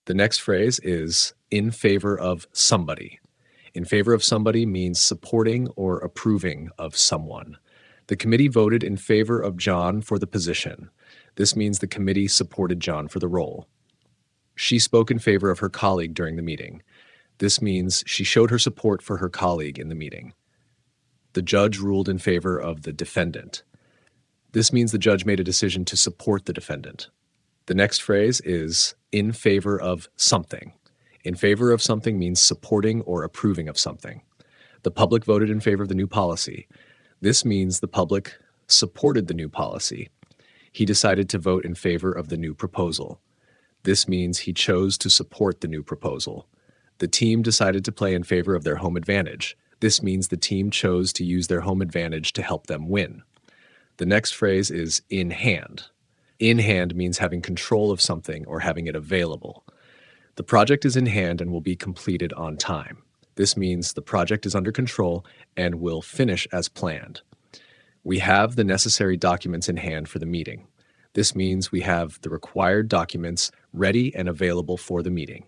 The next phrase is in favor of somebody. In favor of somebody means supporting or approving of someone. The committee voted in favor of John for the position. This means the committee supported John for the role. She spoke in favor of her colleague during the meeting. This means she showed her support for her colleague in the meeting. The judge ruled in favor of the defendant. This means the judge made a decision to support the defendant. The next phrase is in favor of something. In favor of something means supporting or approving of something. The public voted in favor of the new policy. This means the public supported the new policy. He decided to vote in favor of the new proposal. This means he chose to support the new proposal. The team decided to play in favor of their home advantage. This means the team chose to use their home advantage to help them win. The next phrase is in hand. In hand means having control of something or having it available. The project is in hand and will be completed on time. This means the project is under control and will finish as planned. We have the necessary documents in hand for the meeting. This means we have the required documents ready and available for the meeting.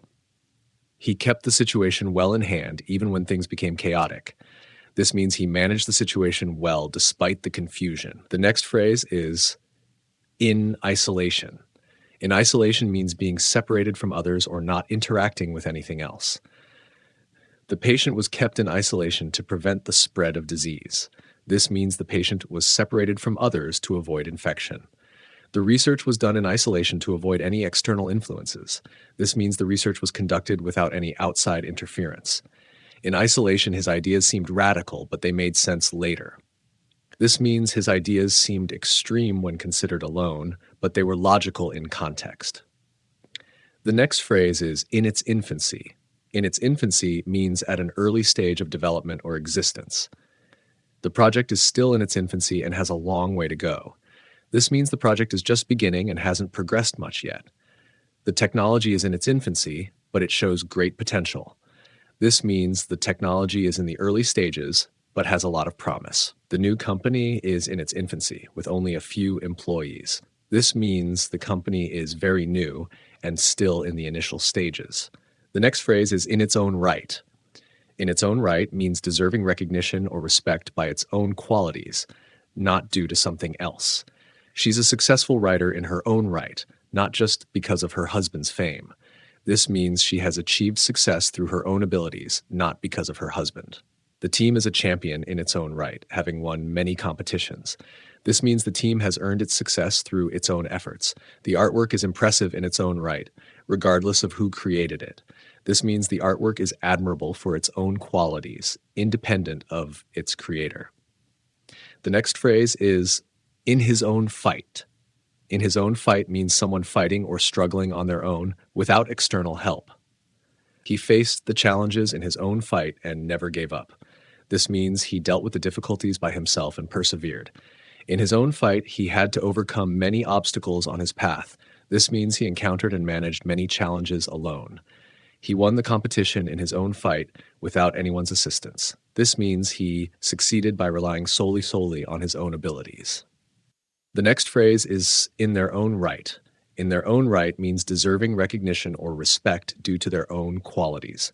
He kept the situation well in hand even when things became chaotic. This means he managed the situation well despite the confusion. The next phrase is in isolation. In isolation means being separated from others or not interacting with anything else. The patient was kept in isolation to prevent the spread of disease. This means the patient was separated from others to avoid infection. The research was done in isolation to avoid any external influences. This means the research was conducted without any outside interference. In isolation, his ideas seemed radical, but they made sense later. This means his ideas seemed extreme when considered alone, but they were logical in context. The next phrase is in its infancy. In its infancy means at an early stage of development or existence. The project is still in its infancy and has a long way to go. This means the project is just beginning and hasn't progressed much yet. The technology is in its infancy, but it shows great potential. This means the technology is in the early stages, but has a lot of promise. The new company is in its infancy, with only a few employees. This means the company is very new and still in the initial stages. The next phrase is in its own right. In its own right means deserving recognition or respect by its own qualities, not due to something else. She's a successful writer in her own right, not just because of her husband's fame. This means she has achieved success through her own abilities, not because of her husband. The team is a champion in its own right, having won many competitions. This means the team has earned its success through its own efforts. The artwork is impressive in its own right, regardless of who created it. This means the artwork is admirable for its own qualities, independent of its creator. The next phrase is in his own fight. In his own fight means someone fighting or struggling on their own without external help. He faced the challenges in his own fight and never gave up. This means he dealt with the difficulties by himself and persevered. In his own fight, he had to overcome many obstacles on his path. This means he encountered and managed many challenges alone. He won the competition in his own fight without anyone's assistance. This means he succeeded by relying solely on his own abilities. The next phrase is in their own right. In their own right means deserving recognition or respect due to their own qualities.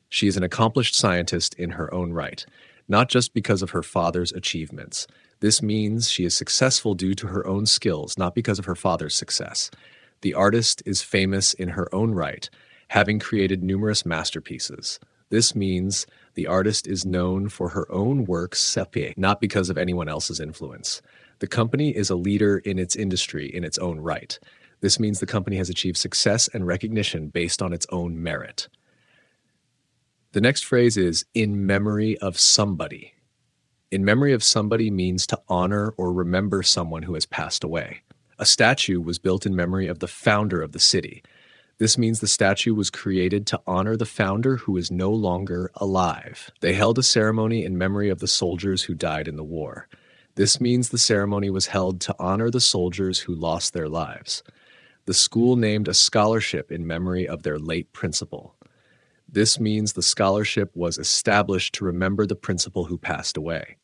She is an accomplished scientist in her own right, not just because of her father's achievements. This means she is successful due to her own skills, not because of her father's success. The artist is famous in her own right, having created numerous masterpieces. This means the artist is known for her own works, not because of anyone else's influence. The company is a leader in its industry in its own right. This means the company has achieved success and recognition based on its own merit. The next phrase is in memory of somebody. In memory of somebody means to honor or remember someone who has passed away. A statue was built in memory of the founder of the city. This means the statue was created to honor the founder who is no longer alive. They held a ceremony in memory of the soldiers who died in the war. This means the ceremony was held to honor the soldiers who lost their lives. The school named a scholarship in memory of their late principal. This means the scholarship was established to remember the principal who passed away.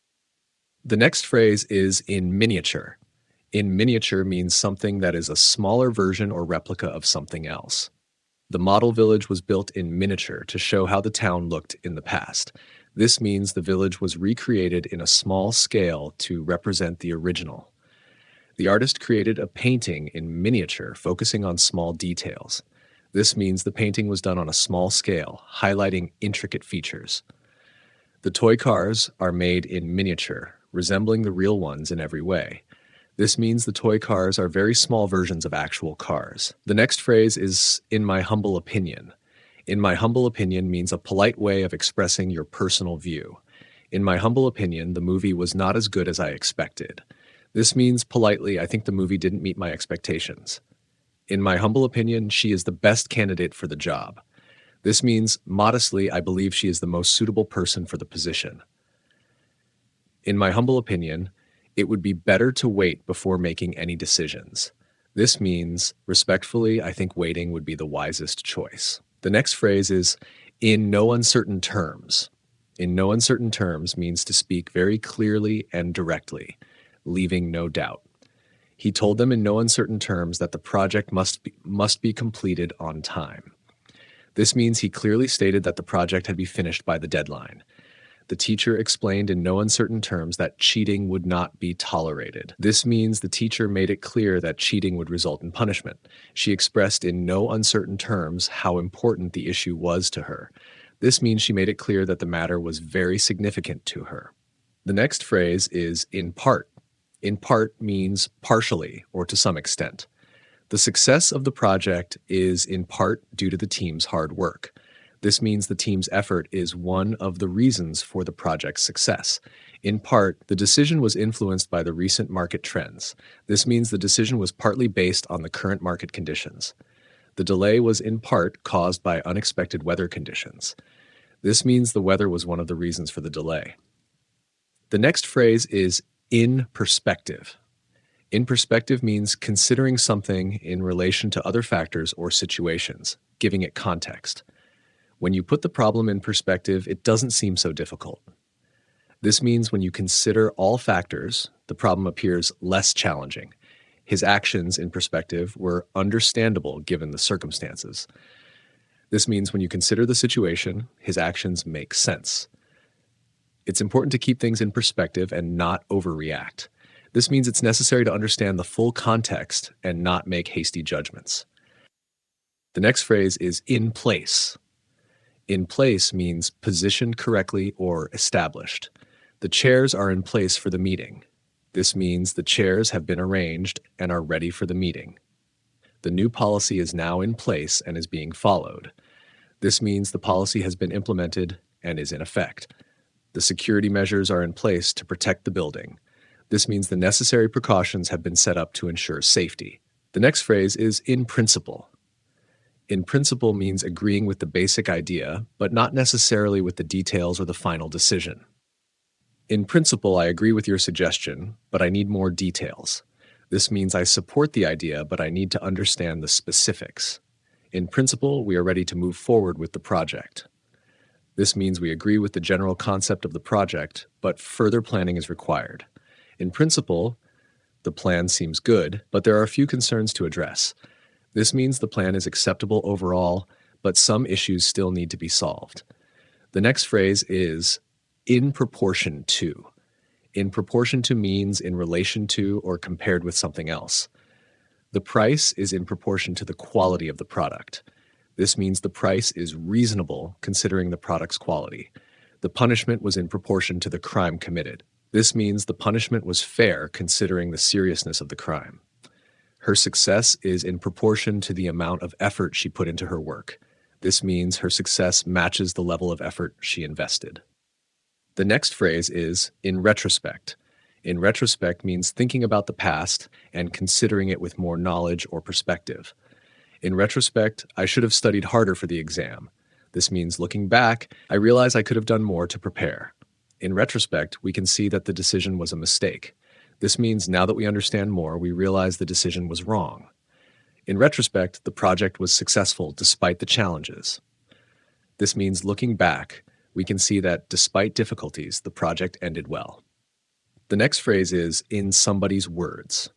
The next phrase is in miniature. In miniature means something that is a smaller version or replica of something else. The model village was built in miniature to show how the town looked in the past. This means the village was recreated in a small scale to represent the original. The artist created a painting in miniature, focusing on small details. This means the painting was done on a small scale, highlighting intricate features. The toy cars are made in miniature, resembling the real ones in every way. This means the toy cars are very small versions of actual cars. The next phrase is, in my humble opinion. In my humble opinion means a polite way of expressing your personal view. In my humble opinion, the movie was not as good as I expected. This means politely, I think the movie didn't meet my expectations. In my humble opinion, she is the best candidate for the job. This means, modestly, I believe she is the most suitable person for the position. In my humble opinion, it would be better to wait before making any decisions. This means, respectfully, I think waiting would be the wisest choice. The next phrase is, in no uncertain terms. In no uncertain terms means to speak very clearly and directly, leaving no doubt. He told them in no uncertain terms that the project must be completed on time. This means he clearly stated that the project had to be finished by the deadline. The teacher explained in no uncertain terms that cheating would not be tolerated. This means the teacher made it clear that cheating would result in punishment. She expressed in no uncertain terms how important the issue was to her. This means she made it clear that the matter was very significant to her. The next phrase is in part. In part means partially or to some extent. The success of the project is in part due to the team's hard work. This means the team's effort is one of the reasons for the project's success. In part, the decision was influenced by the recent market trends. This means the decision was partly based on the current market conditions. The delay was in part caused by unexpected weather conditions. This means the weather was one of the reasons for the delay. The next phrase is in perspective. In perspective means considering something in relation to other factors or situations, giving it context. When you put the problem in perspective, it doesn't seem so difficult. This means when you consider all factors, the problem appears less challenging. His actions in perspective were understandable given the circumstances. This means when you consider the situation, his actions make sense. It's important to keep things in perspective and not overreact. This means it's necessary to understand the full context and not make hasty judgments. The next phrase is in place. In place means positioned correctly or established. The chairs are in place for the meeting. This means the chairs have been arranged and are ready for the meeting. The new policy is now in place and is being followed. This means the policy has been implemented and is in effect. The security measures are in place to protect the building. This means the necessary precautions have been set up to ensure safety. The next phrase is in principle. In principle means agreeing with the basic idea, but not necessarily with the details or the final decision. In principle, I agree with your suggestion, but I need more details. This means I support the idea, but I need to understand the specifics. In principle, we are ready to move forward with the project. This means we agree with the general concept of the project, but further planning is required. In principle, the plan seems good, but there are a few concerns to address. This means the plan is acceptable overall, but some issues still need to be solved. The next phrase is in proportion to. In proportion to means in relation to or compared with something else. The price is in proportion to the quality of the product. This means the price is reasonable considering the product's quality. The punishment was in proportion to the crime committed. This means the punishment was fair considering the seriousness of the crime. Her success is in proportion to the amount of effort she put into her work. This means her success matches the level of effort she invested. The next phrase is in retrospect. In retrospect means thinking about the past and considering it with more knowledge or perspective. In retrospect, I should have studied harder for the exam. This means looking back, I realize I could have done more to prepare. In retrospect, we can see that the decision was a mistake. This means now that we understand more, we realize the decision was wrong. In retrospect, the project was successful despite the challenges. This means looking back, we can see that despite difficulties, the project ended well. The next phrase is in somebody's words.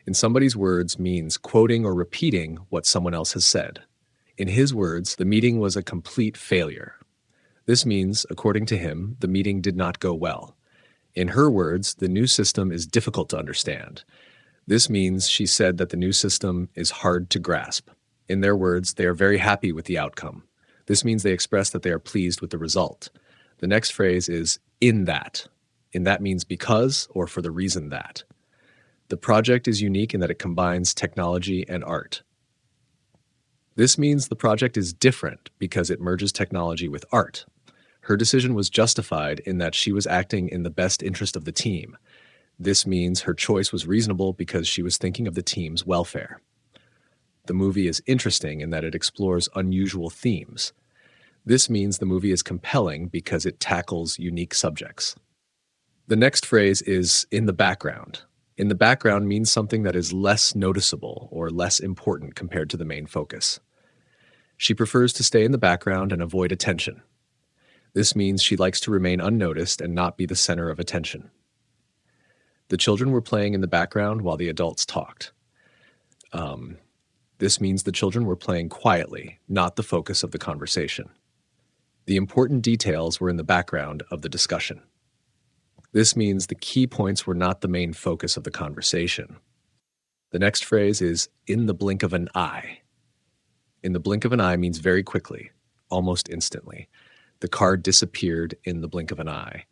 In somebody's words means quoting or repeating what someone else has said. In his words, the meeting was a complete failure. This means, according to him, the meeting did not go well. In her words, the new system is difficult to understand. This means she said that the new system is hard to grasp. In their words, they are very happy with the outcome. This means they express that they are pleased with the result. The next phrase is in that. In that means because or for the reason that. The project is unique in that it combines technology and art. This means the project is different because it merges technology with art. Her decision was justified in that she was acting in the best interest of the team. This means her choice was reasonable because she was thinking of the team's welfare. The movie is interesting in that it explores unusual themes. This means the movie is compelling because it tackles unique subjects. The next phrase is in the background. In the background means something that is less noticeable or less important compared to the main focus. She prefers to stay in the background and avoid attention. This means she likes to remain unnoticed and not be the center of attention. The children were playing in the background while the adults talked. This means the children were playing quietly, not the focus of the conversation. The important details were in the background of the discussion. This means the key points were not the main focus of the conversation. The next phrase is in the blink of an eye. In the blink of an eye means very quickly, almost instantly. The car disappeared in the blink of an eye.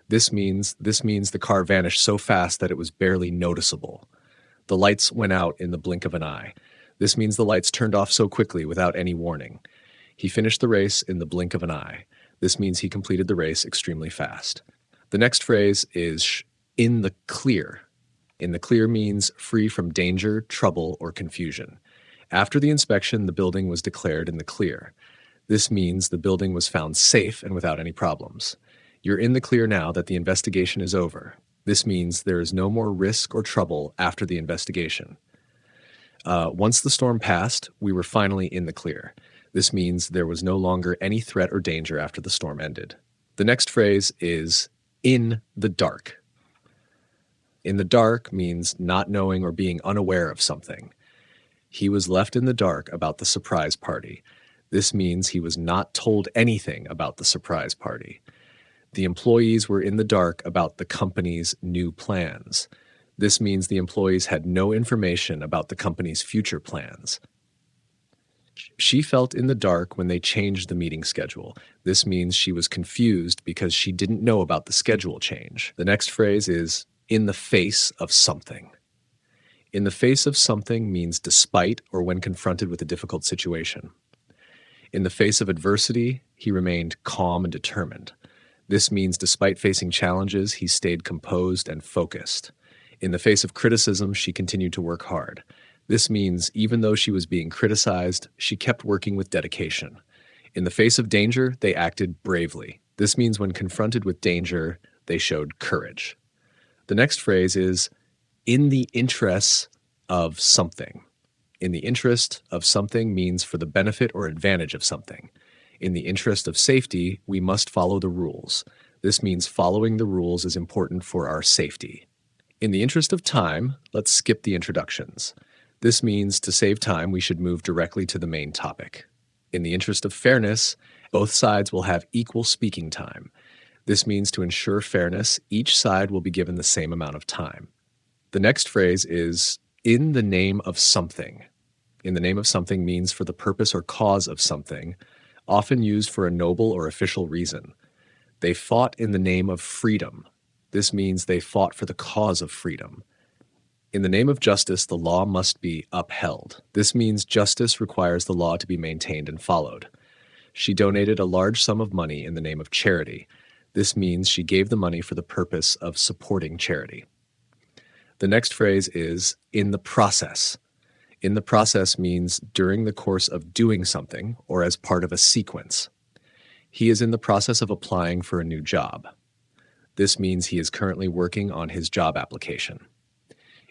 This means the car vanished so fast that it was barely noticeable. The lights went out in the blink of an eye. This means the lights turned off so quickly without any warning. He finished the race in the blink of an eye. This means he completed the race extremely fast. The next phrase is in the clear. In the clear means free from danger, trouble, or confusion. After the inspection, the building was declared in the clear. This means the building was found safe and without any problems. You're in the clear now that the investigation is over. This means there is no more risk or trouble after the investigation. Once the storm passed, we were finally in the clear. This means there was no longer any threat or danger after the storm ended. The next phrase is in the dark. In the dark means not knowing or being unaware of something. He was left in the dark about the surprise party. This means he was not told anything about the surprise party. The employees were in the dark about the company's new plans. This means the employees had no information about the company's future plans. She felt in the dark when they changed the meeting schedule. This means she was confused because she didn't know about the schedule change. The next phrase is in the face of something. In the face of something means despite or when confronted with a difficult situation. In the face of adversity, he remained calm and determined. This means despite facing challenges, he stayed composed and focused. In the face of criticism, she continued to work hard. This means even though she was being criticized, she kept working with dedication. In the face of danger, they acted bravely. This means when confronted with danger, they showed courage. The next phrase is in the interests of something. In the interest of something means for the benefit or advantage of something. In the interest of safety, we must follow the rules. This means following the rules is important for our safety. In the interest of time, let's skip the introductions. This means to save time, we should move directly to the main topic. In the interest of fairness, both sides will have equal speaking time. This means to ensure fairness, each side will be given the same amount of time. The next phrase is in the name of something. In the name of something means for the purpose or cause of something, often used for a noble or official reason. They fought in the name of freedom. This means they fought for the cause of freedom. In the name of justice, the law must be upheld. This means justice requires the law to be maintained and followed. She donated a large sum of money in the name of charity. This means she gave the money for the purpose of supporting charity. The next phrase is in the process. In the process means during the course of doing something or as part of a sequence. He is in the process of applying for a new job. This means he is currently working on his job application.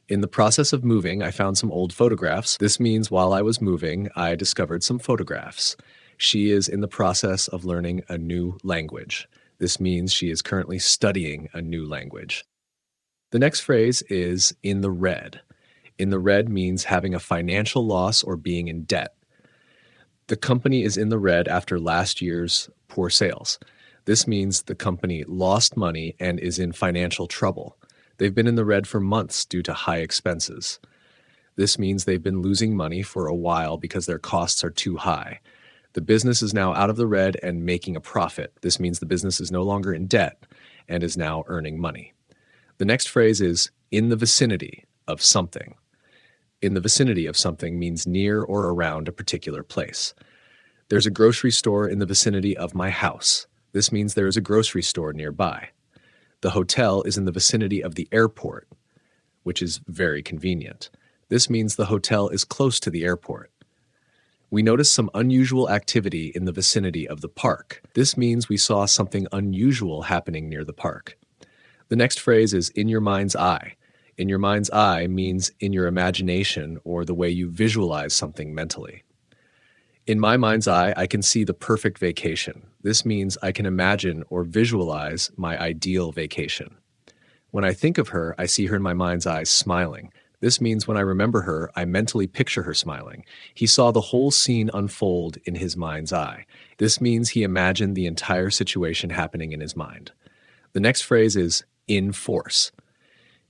In the process of moving, I found some old photographs. This means while I was moving, I discovered some photographs. She is in the process of learning a new language. This means she is currently studying a new language. The next phrase is in the red. In the red means having a financial loss or being in debt. The company is in the red after last year's poor sales. This means the company lost money and is in financial trouble. They've been in the red for months due to high expenses. This means they've been losing money for a while because their costs are too high. The business is now out of the red and making a profit. This means the business is no longer in debt and is now earning money. The next phrase is in the vicinity of something. In the vicinity of something means near or around a particular place. There's a grocery store in the vicinity of my house. This means there is a grocery store nearby. The hotel is in the vicinity of the airport, which is very convenient. This means the hotel is close to the airport. We noticed some unusual activity in the vicinity of the park. This means we saw something unusual happening near the park. The next phrase is in your mind's eye. In your mind's eye means in your imagination or the way you visualize something mentally. In my mind's eye, I can see the perfect vacation. This means I can imagine or visualize my ideal vacation. When I think of her, I see her in my mind's eye smiling. This means when I remember her, I mentally picture her smiling. He saw the whole scene unfold in his mind's eye. This means he imagined the entire situation happening in his mind. The next phrase is in force.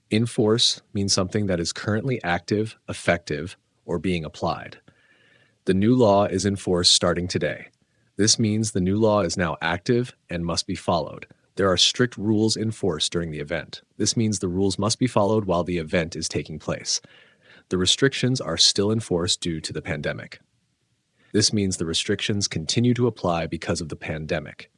In force means something that is currently active, effective, or being applied. The new law is in force starting today. This means the new law is now active and must be followed. There are strict rules in force during the event. This means the rules must be followed while the event is taking place. The restrictions are still in force due to the pandemic. This means the restrictions continue to apply because of the pandemic.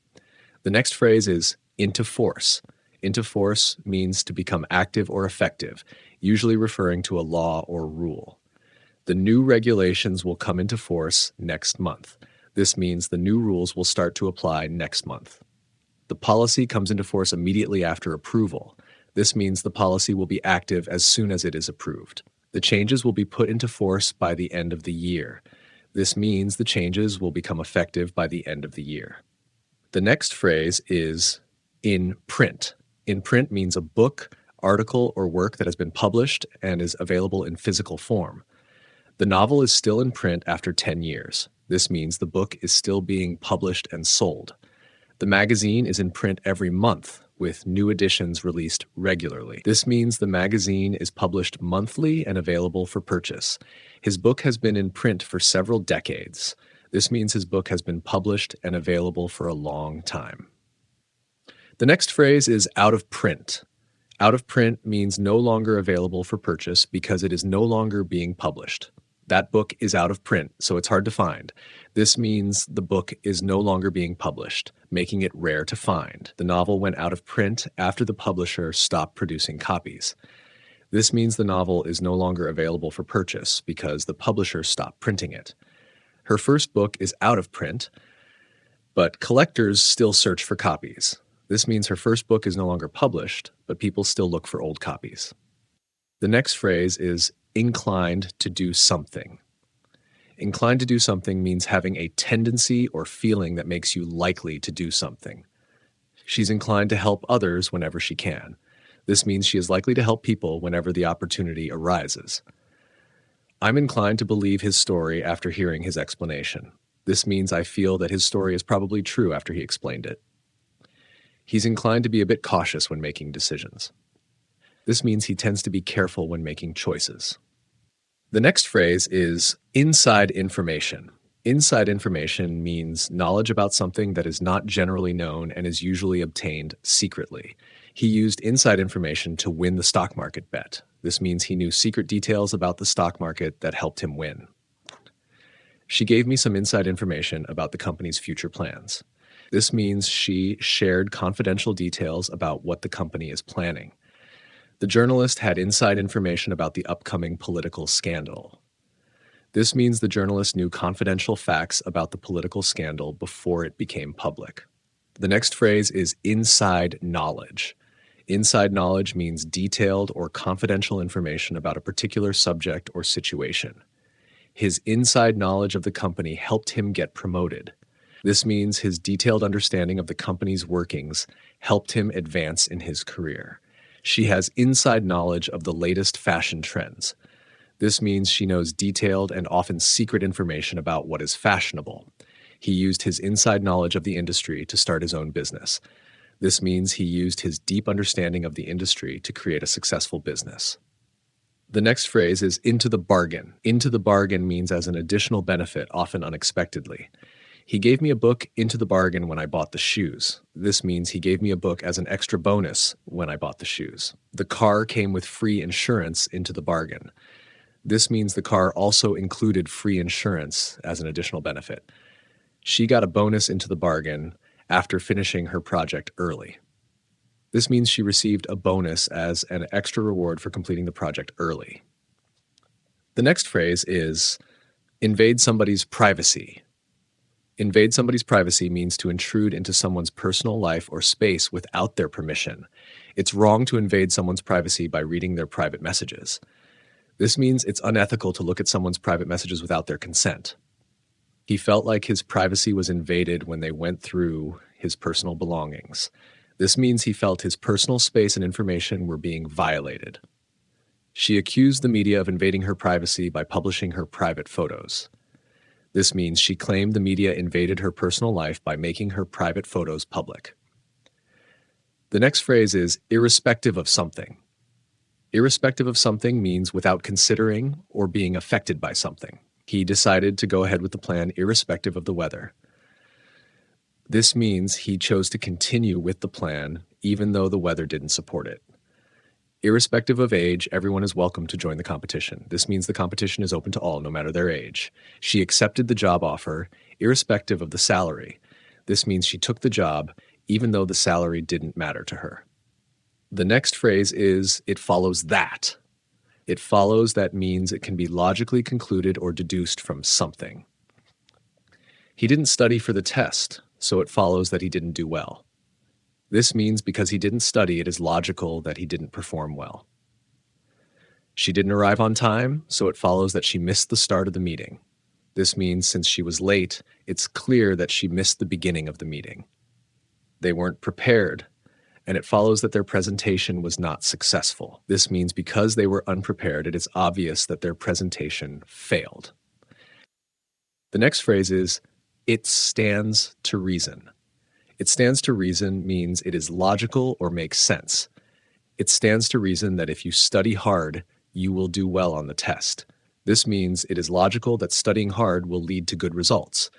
The next phrase is into force. Into force means to become active or effective, usually referring to a law or rule. The new regulations will come into force next month. This means the new rules will start to apply next month. The policy comes into force immediately after approval. This means the policy will be active as soon as it is approved. The changes will be put into force by the end of the year. This means the changes will become effective by the end of the year. The next phrase is in print. In print means a book, article, or work that has been published and is available in physical form. The novel is still in print after 10 years. This means the book is still being published and sold. The magazine is in print every month, with new editions released regularly. This means the magazine is published monthly and available for purchase. His book has been in print for several decades. This means his book has been published and available for a long time. The next phrase is out of print. Out of print means no longer available for purchase because it is no longer being published. That book is out of print, so it's hard to find. This means the book is no longer being published, making it rare to find. The novel went out of print after the publisher stopped producing copies. This means the novel is no longer available for purchase because the publisher stopped printing it. Her first book is out of print, but collectors still search for copies. This means her first book is no longer published, but people still look for old copies. The next phrase is inclined to do something. Inclined to do something means having a tendency or feeling that makes you likely to do something. She's inclined to help others whenever she can. This means she is likely to help people whenever the opportunity arises. I'm inclined to believe his story after hearing his explanation. This means I feel that his story is probably true after he explained it. He's inclined to be a bit cautious when making decisions. This means he tends to be careful when making choices. The next phrase is inside information. Inside information means knowledge about something that is not generally known and is usually obtained secretly. He used inside information to win the stock market bet. This means he knew secret details about the stock market that helped him win. She gave me some inside information about the company's future plans. This means she shared confidential details about what the company is planning. The journalist had inside information about the upcoming political scandal. This means the journalist knew confidential facts about the political scandal before it became public. The next phrase is inside knowledge. Inside knowledge means detailed or confidential information about a particular subject or situation. His inside knowledge of the company helped him get promoted. This means his detailed understanding of the company's workings helped him advance in his career. She has inside knowledge of the latest fashion trends. This means she knows detailed and often secret information about what is fashionable. He used his inside knowledge of the industry to start his own business. This means he used his deep understanding of the industry to create a successful business. The next phrase is into the bargain. Into the bargain means as an additional benefit, often unexpectedly. He gave me a book into the bargain when I bought the shoes. This means he gave me a book as an extra bonus when I bought the shoes. The car came with free insurance into the bargain. This means the car also included free insurance as an additional benefit. She got a bonus into the bargain after finishing her project early. This means she received a bonus as an extra reward for completing the project early. The next phrase is invade somebody's privacy. Invade somebody's privacy means to intrude into someone's personal life or space without their permission. It's wrong to invade someone's privacy by reading their private messages. This means it's unethical to look at someone's private messages without their consent. He felt like his privacy was invaded when they went through his personal belongings. This means he felt his personal space and information were being violated. She accused the media of invading her privacy by publishing her private photos. This means she claimed the media invaded her personal life by making her private photos public. The next phrase is irrespective of something. Irrespective of something means without considering or being affected by something. He decided to go ahead with the plan irrespective of the weather. This means he chose to continue with the plan even though the weather didn't support it. Irrespective of age, everyone is welcome to join the competition. This means the competition is open to all, no matter their age. She accepted the job offer, irrespective of the salary. This means she took the job, even though the salary didn't matter to her. The next phrase is, it follows that. It follows that means it can be logically concluded or deduced from something. He didn't study for the test, so it follows that he didn't do well. This means because he didn't study, it is logical that he didn't perform well. She didn't arrive on time, so it follows that she missed the start of the meeting. This means since she was late, it's clear that she missed the beginning of the meeting. They weren't prepared, and it follows that their presentation was not successful. This means because they were unprepared, it is obvious that their presentation failed. The next phrase is, it stands to reason. It stands to reason means it is logical or makes sense. It stands to reason that if you study hard, you will do well on the test. This means it is logical that studying hard will lead to good results.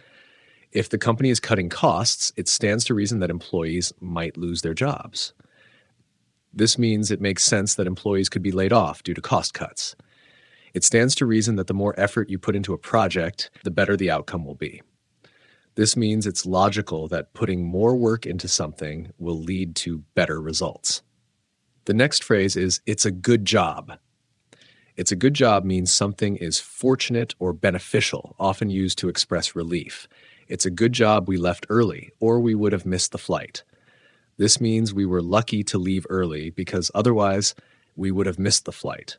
If the company is cutting costs, it stands to reason that employees might lose their jobs. This means it makes sense that employees could be laid off due to cost cuts. It stands to reason that the more effort you put into a project, the better the outcome will be. This means it's logical that putting more work into something will lead to better results. The next phrase is, it's a good job. It's a good job means something is fortunate or beneficial, often used to express relief. It's a good job we left early, or we would have missed the flight. This means we were lucky to leave early because otherwise we would have missed the flight.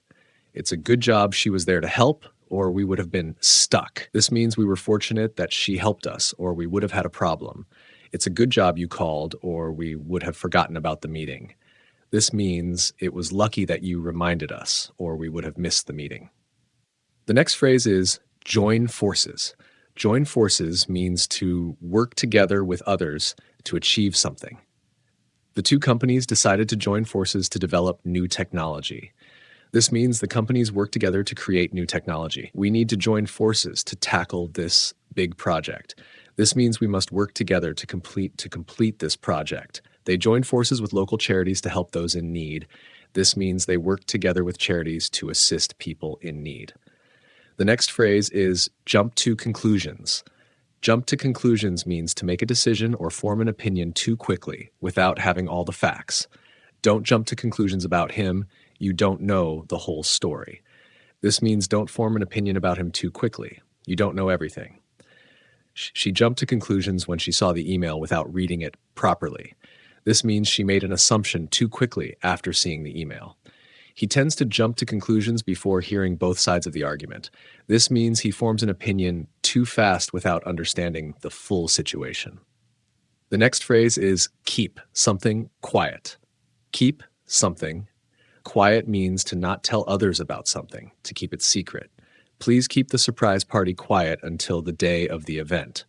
It's a good job she was there to help, or we would have been stuck. This means we were fortunate that she helped us, or we would have had a problem. It's a good job you called, or we would have forgotten about the meeting. This means it was lucky that you reminded us, or we would have missed the meeting. The next phrase is join forces. Join forces means to work together with others to achieve something. The two companies decided to join forces to develop new technology. This means the companies work together to create new technology. We need to join forces to tackle this big project. This means we must work together to complete this project. They joined forces with local charities to help those in need. This means they work together with charities to assist people in need. The next phrase is jump to conclusions. Jump to conclusions means to make a decision or form an opinion too quickly without having all the facts. Don't jump to conclusions about him. You don't know the whole story. This means don't form an opinion about him too quickly. You don't know everything. She jumped to conclusions when she saw the email without reading it properly. This means she made an assumption too quickly after seeing the email. He tends to jump to conclusions before hearing both sides of the argument. This means he forms an opinion too fast without understanding the full situation. The next phrase is keep something quiet. Keep something. Quiet means to not tell others about something, to keep it secret. Please keep the surprise party quiet until the day of the event.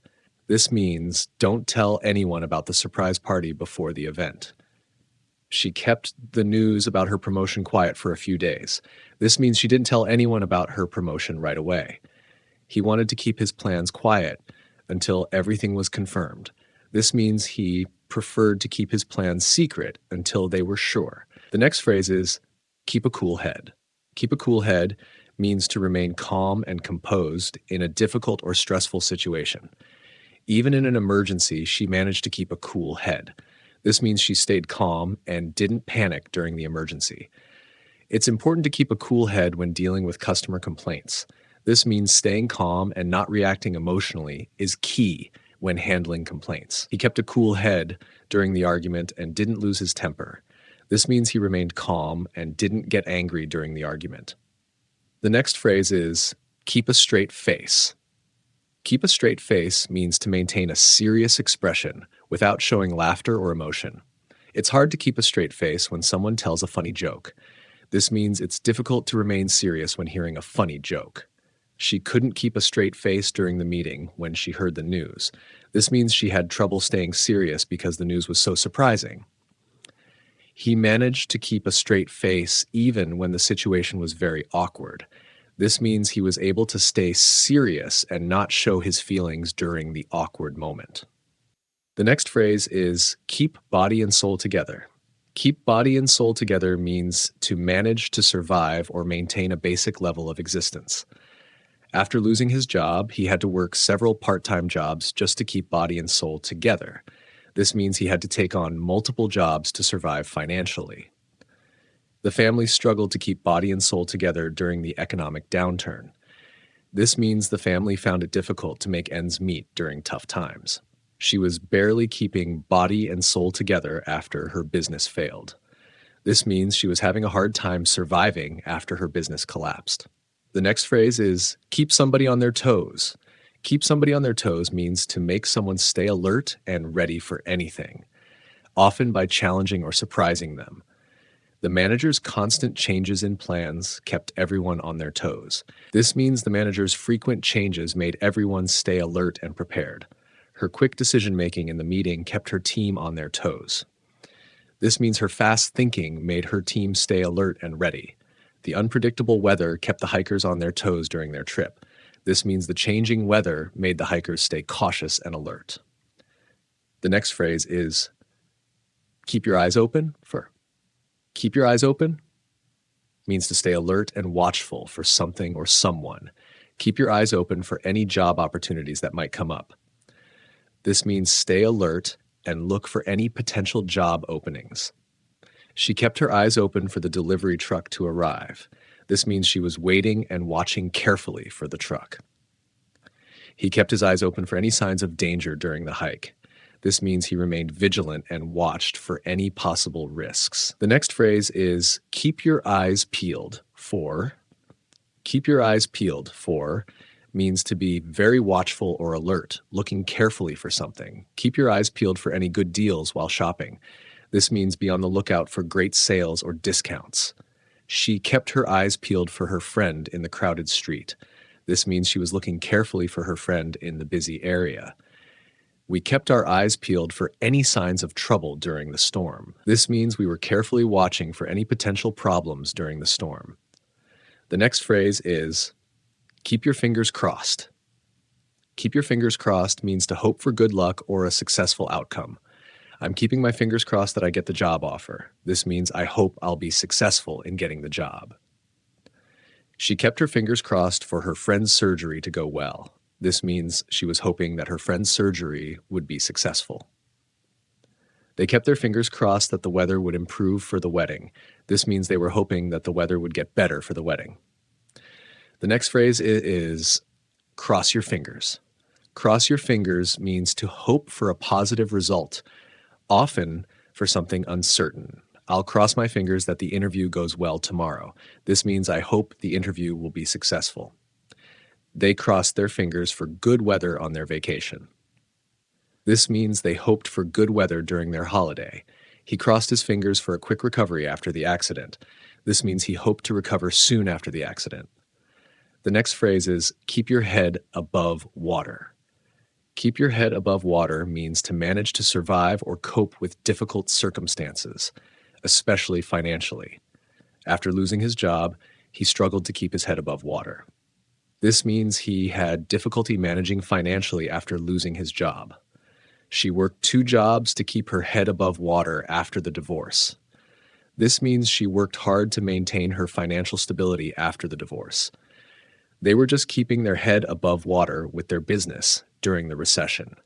This means don't tell anyone about the surprise party before the event. She kept the news about her promotion quiet for a few days. This means she didn't tell anyone about her promotion right away. He wanted to keep his plans quiet until everything was confirmed. This means he preferred to keep his plans secret until they were sure. The next phrase is keep a cool head. Keep a cool head means to remain calm and composed in a difficult or stressful situation. Even in an emergency, she managed to keep a cool head. This means she stayed calm and didn't panic during the emergency. It's important to keep a cool head when dealing with customer complaints. This means staying calm and not reacting emotionally is key when handling complaints. He kept a cool head during the argument and didn't lose his temper. This means he remained calm and didn't get angry during the argument. The next phrase is keep a straight face. Keep a straight face means to maintain a serious expression without showing laughter or emotion. It's hard to keep a straight face when someone tells a funny joke. This means it's difficult to remain serious when hearing a funny joke. She couldn't keep a straight face during the meeting when she heard the news. This means she had trouble staying serious because the news was so surprising. He managed to keep a straight face even when the situation was very awkward. This means he was able to stay serious and not show his feelings during the awkward moment. The next phrase is keep body and soul together. Keep body and soul together means to manage to survive or maintain a basic level of existence. After losing his job, he had to work several part-time jobs just to keep body and soul together. This means he had to take on multiple jobs to survive financially. The family struggled to keep body and soul together during the economic downturn. This means the family found it difficult to make ends meet during tough times. She was barely keeping body and soul together after her business failed. This means she was having a hard time surviving after her business collapsed. The next phrase is keep somebody on their toes. Keep somebody on their toes means to make someone stay alert and ready for anything, often by challenging or surprising them. The manager's constant changes in plans kept everyone on their toes. This means the manager's frequent changes made everyone stay alert and prepared. Her quick decision-making in the meeting kept her team on their toes. This means her fast thinking made her team stay alert and ready. The unpredictable weather kept the hikers on their toes during their trip. This means the changing weather made the hikers stay cautious and alert. The next phrase is keep your eyes open for. Keep your eyes open means to stay alert and watchful for something or someone. Keep your eyes open for any job opportunities that might come up. This means stay alert and look for any potential job openings. She kept her eyes open for the delivery truck to arrive. This means she was waiting and watching carefully for the truck. He kept his eyes open for any signs of danger during the hike. This means he remained vigilant and watched for any possible risks. The next phrase is keep your eyes peeled for. Keep your eyes peeled for means to be very watchful or alert, looking carefully for something. Keep your eyes peeled for any good deals while shopping. This means be on the lookout for great sales or discounts. She kept her eyes peeled for her friend in the crowded street. This means she was looking carefully for her friend in the busy area. We kept our eyes peeled for any signs of trouble during the storm. This means we were carefully watching for any potential problems during the storm. The next phrase is keep your fingers crossed. Keep your fingers crossed means to hope for good luck or a successful outcome. I'm keeping my fingers crossed that I get the job offer. This means I hope I'll be successful in getting the job. She kept her fingers crossed for her friend's surgery to go well. This means she was hoping that her friend's surgery would be successful. They kept their fingers crossed that the weather would improve for the wedding. This means they were hoping that the weather would get better for the wedding. The next phrase is cross your fingers. Cross your fingers means to hope for a positive result, often for something uncertain. I'll cross my fingers that the interview goes well tomorrow. This means I hope the interview will be successful. They crossed their fingers for good weather on their vacation. This means they hoped for good weather during their holiday. He crossed his fingers for a quick recovery after the accident. This means he hoped to recover soon after the accident. The next phrase is keep your head above water. Keep your head above water means to manage to survive or cope with difficult circumstances, especially financially. After losing his job, he struggled to keep his head above water. This means he had difficulty managing financially after losing his job. She worked 2 jobs to keep her head above water after the divorce. This means she worked hard to maintain her financial stability after the divorce. They were just keeping their head above water with their business during the recession.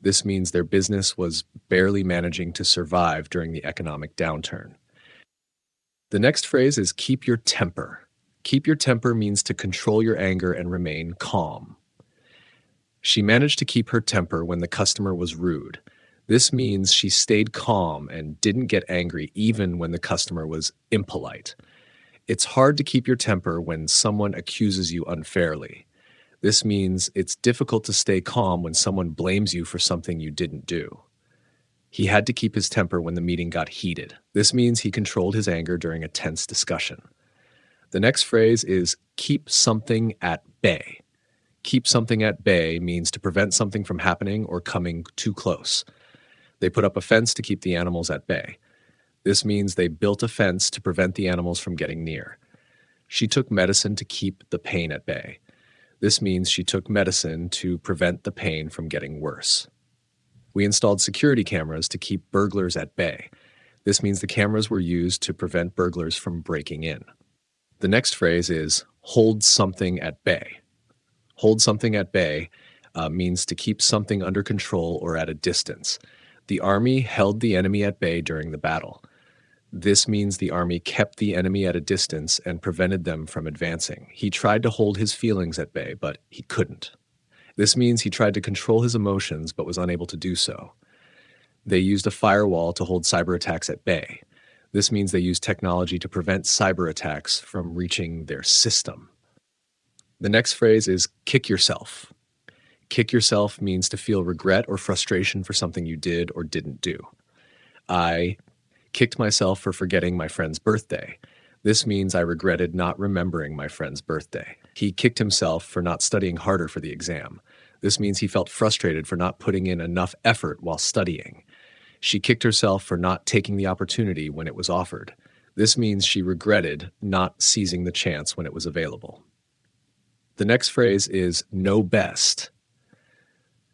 This means their business was barely managing to survive during the economic downturn. The next phrase is keep your temper. Keep your temper means to control your anger and remain calm. She managed to keep her temper when the customer was rude. This means she stayed calm and didn't get angry even when the customer was impolite. It's hard to keep your temper when someone accuses you unfairly. This means it's difficult to stay calm when someone blames you for something you didn't do. He had to keep his temper when the meeting got heated. This means he controlled his anger during a tense discussion. The next phrase is keep something at bay. Keep something at bay means to prevent something from happening or coming too close. They put up a fence to keep the animals at bay. This means they built a fence to prevent the animals from getting near. She took medicine to keep the pain at bay. This means she took medicine to prevent the pain from getting worse. We installed security cameras to keep burglars at bay. This means the cameras were used to prevent burglars from breaking in. The next phrase is hold something at bay. Hold something at bay means to keep something under control or at a distance. The army held the enemy at bay during the battle. This means the army kept the enemy at a distance and prevented them from advancing. He tried to hold his feelings at bay, but he couldn't. This means he tried to control his emotions but was unable to do so. They used a firewall to hold cyber attacks at bay. This means they used technology to prevent cyber attacks from reaching their system. The next phrase is kick yourself. Kick yourself means to feel regret or frustration for something you did or didn't do. I kicked myself for forgetting my friend's birthday. This means I regretted not remembering my friend's birthday. He kicked himself for not studying harder for the exam. This means he felt frustrated for not putting in enough effort while studying. She kicked herself for not taking the opportunity when it was offered. This means she regretted not seizing the chance when it was available. The next phrase is know best.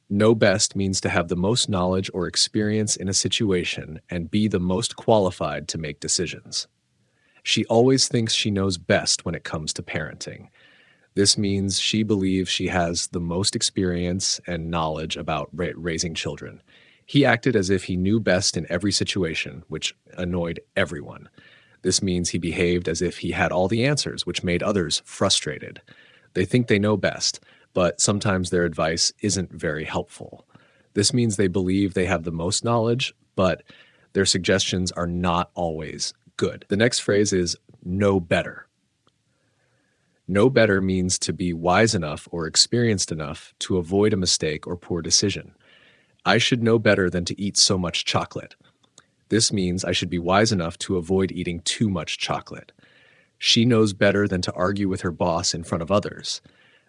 Know best means to have the most knowledge or experience in a situation and be the most qualified to make decisions. She always thinks she knows best when it comes to parenting. This means she believes she has the most experience and knowledge about raising children. He acted as if he knew best in every situation, which annoyed everyone. This means he behaved as if he had all the answers, which made others frustrated. They think they know best, but sometimes their advice isn't very helpful. This means they believe they have the most knowledge, but their suggestions are not always good. The next phrase is know better. Know better means to be wise enough or experienced enough to avoid a mistake or poor decision. I should know better than to eat so much chocolate. This means I should be wise enough to avoid eating too much chocolate. She knows better than to argue with her boss in front of others.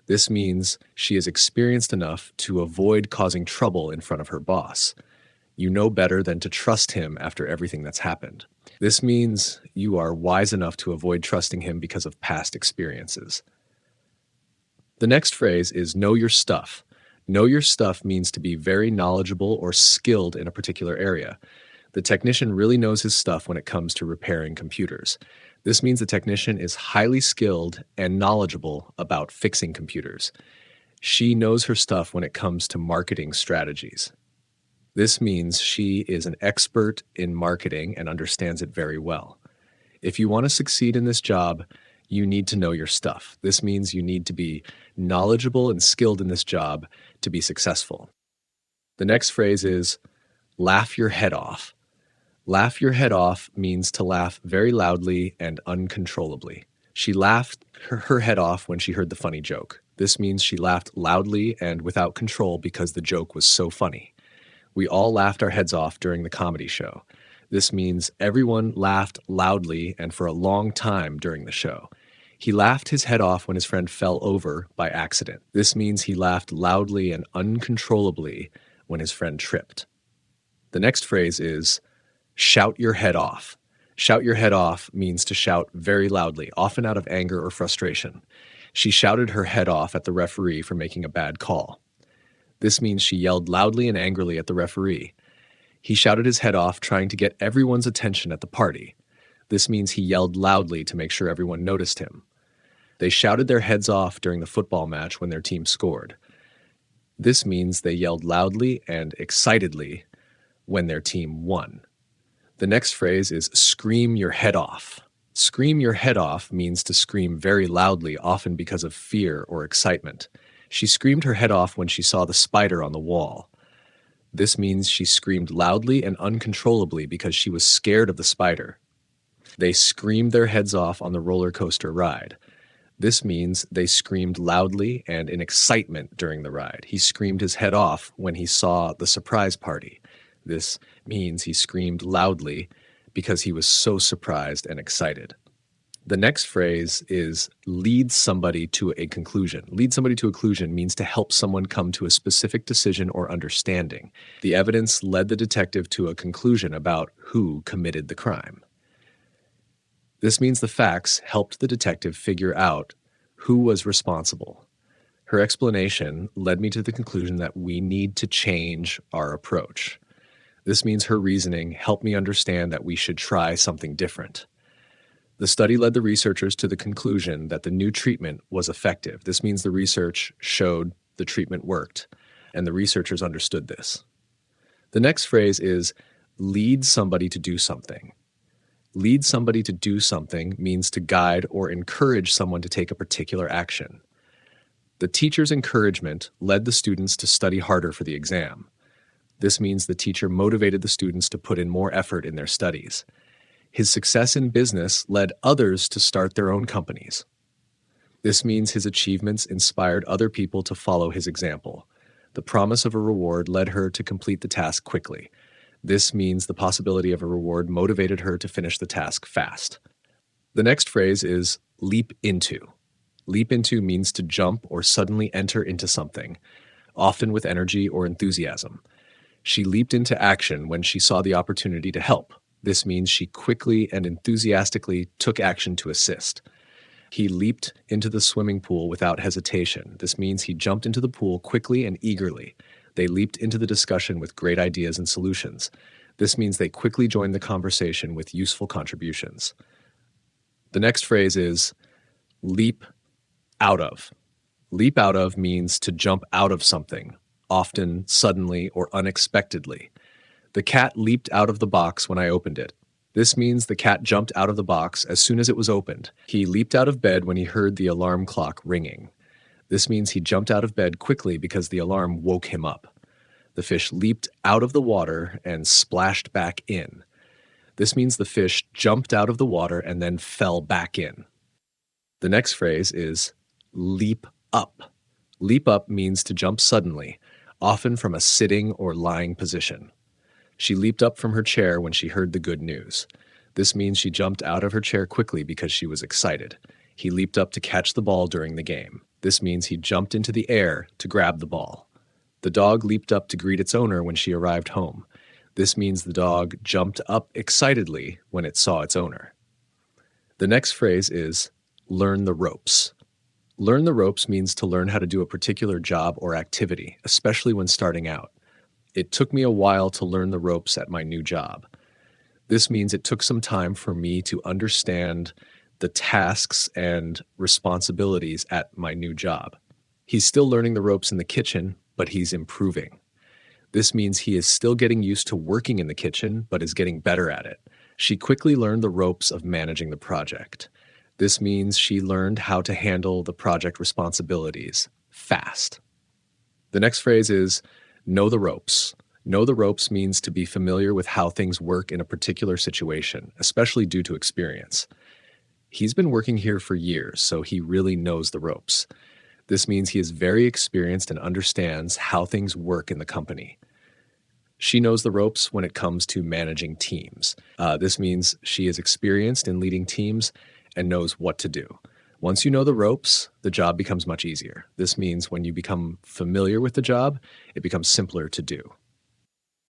This means she is experienced enough to avoid causing trouble in front of her boss. You know better than to trust him after everything that's happened. This means you are wise enough to avoid trusting him because of past experiences. The next phrase is know your stuff. Know your stuff means to be very knowledgeable or skilled in a particular area. The technician really knows his stuff when it comes to repairing computers. This means the technician is highly skilled and knowledgeable about fixing computers. She knows her stuff when it comes to marketing strategies. This means she is an expert in marketing and understands it very well. If you want to succeed in this job, you need to know your stuff. This means you need to be knowledgeable and skilled in this job to be successful. The next phrase is laugh your head off. Laugh your head off means to laugh very loudly and uncontrollably. She laughed her head off when she heard the funny joke. This means she laughed loudly and without control because the joke was so funny. We all laughed our heads off during the comedy show. This means everyone laughed loudly and for a long time during the show. He laughed his head off when his friend fell over by accident. This means he laughed loudly and uncontrollably when his friend tripped. The next phrase is shout your head off. Shout your head off means to shout very loudly, often out of anger or frustration. She shouted her head off at the referee for making a bad call. This means she yelled loudly and angrily at the referee. He shouted his head off, trying to get everyone's attention at the party. This means he yelled loudly to make sure everyone noticed him. They shouted their heads off during the football match when their team scored. This means they yelled loudly and excitedly when their team won. The next phrase is scream your head off. Scream your head off means to scream very loudly, often because of fear or excitement. She screamed her head off when she saw the spider on the wall. This means she screamed loudly and uncontrollably because she was scared of the spider. They screamed their heads off on the roller coaster ride. This means they screamed loudly and in excitement during the ride. He screamed his head off when he saw the surprise party. This means he screamed loudly because he was so surprised and excited. The next phrase is lead somebody to a conclusion. Lead somebody to a conclusion means to help someone come to a specific decision or understanding. The evidence led the detective to a conclusion about who committed the crime. This means the facts helped the detective figure out who was responsible. Her explanation led me to the conclusion that we need to change our approach. This means her reasoning helped me understand that we should try something different. The study led the researchers to the conclusion that the new treatment was effective. This means the research showed the treatment worked, and the researchers understood this. The next phrase is lead somebody to do something. Lead somebody to do something means to guide or encourage someone to take a particular action. The teacher's encouragement led the students to study harder for the exam. This means the teacher motivated the students to put in more effort in their studies. His success in business led others to start their own companies. This means his achievements inspired other people to follow his example. The promise of a reward led her to complete the task quickly. This means the possibility of a reward motivated her to finish the task fast. The next phrase is leap into. Leap into means to jump or suddenly enter into something, often with energy or enthusiasm. She leaped into action when she saw the opportunity to help. This means she quickly and enthusiastically took action to assist. He leaped into the swimming pool without hesitation. This means he jumped into the pool quickly and eagerly. They leaped into the discussion with great ideas and solutions. This means they quickly joined the conversation with useful contributions. The next phrase is leap out of. Leap out of means to jump out of something, often suddenly or unexpectedly. The cat leaped out of the box when I opened it. This means the cat jumped out of the box as soon as it was opened. He leaped out of bed when he heard the alarm clock ringing. This means he jumped out of bed quickly because the alarm woke him up. The fish leaped out of the water and splashed back in. This means the fish jumped out of the water and then fell back in. The next phrase is leap up. Leap up means to jump suddenly, often from a sitting or lying position. She leaped up from her chair when she heard the good news. This means she jumped out of her chair quickly because she was excited. He leaped up to catch the ball during the game. This means he jumped into the air to grab the ball. The dog leaped up to greet its owner when she arrived home. This means the dog jumped up excitedly when it saw its owner. The next phrase is learn the ropes. Learn the ropes means to learn how to do a particular job or activity, especially when starting out. It took me a while to learn the ropes at my new job. This means it took some time for me to understand the tasks and responsibilities at my new job. He's still learning the ropes in the kitchen, but he's improving. This means he is still getting used to working in the kitchen, but is getting better at it. She quickly learned the ropes of managing the project. This means she learned how to handle the project responsibilities fast. The next phrase is know the ropes. Know the ropes means to be familiar with how things work in a particular situation, especially due to experience. He's been working here for years, so he really knows the ropes. This means he is very experienced and understands how things work in the company. She knows the ropes when it comes to managing teams. This means she is experienced in leading teams and knows what to do. Once you know the ropes, the job becomes much easier. This means when you become familiar with the job, it becomes simpler to do.